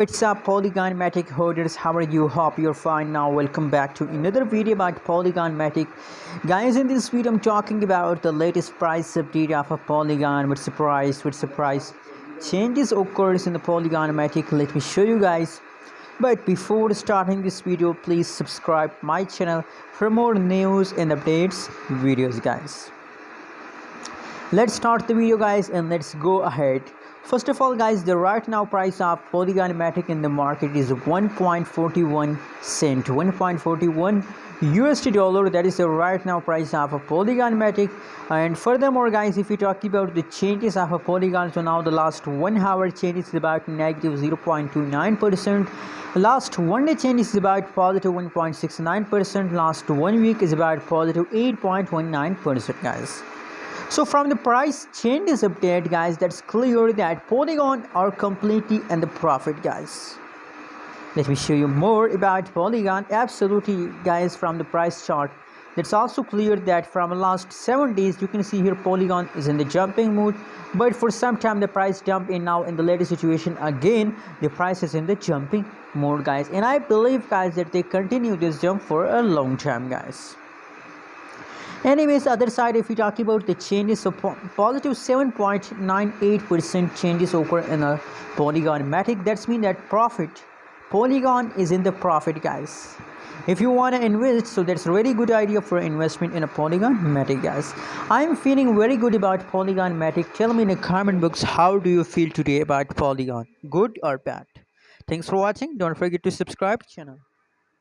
What's up, Polygon Matic holders? How are you? Hope you're fine now. Welcome back to another video about Polygon Matic. Guys, in this video I'm talking about the latest price update of a Polygon. What's the price changes occurs in the Polygon Matic. Let me show you guys. But before starting this video, please subscribe my channel for more news and updates videos, guys. Let's start the video, guys, and let's go ahead. First of all, guys, the right now price of Polygon Matic in the market is 1.41 cent, 1.41 USD dollar. That is the right now price of a Polygon Matic. And furthermore, guys, if we talk about the changes of a Polygon, so now the last 1 hour change is about negative 0.29%. Last 1 day change is about positive 1.69%. Last 1 week is about positive 8.19%, guys. So from the price changes update, guys, that's clear that Polygon are completely in the profit, guys. Let me show you more about Polygon. Absolutely, guys, from the price chart, that's also clear that from the last 7 days, you can see here Polygon is in the jumping mood. But for some time, the price jump in now in the latest situation again, the price is in the jumping mode, guys. And I believe, guys, that they continue this jump for a long time, guys. Anyways, other side, if we talk about the changes, so positive 7.98% changes occur in a Polygon Matic. That's mean that profit, Polygon is in the profit, guys. If you want to invest, so that's a very good idea for investment in a Polygon Matic, guys. I'm feeling very good about Polygon Matic. Tell me in the comment box, how do you feel today about Polygon? Good or bad? Thanks for watching. Don't forget to subscribe to the channel.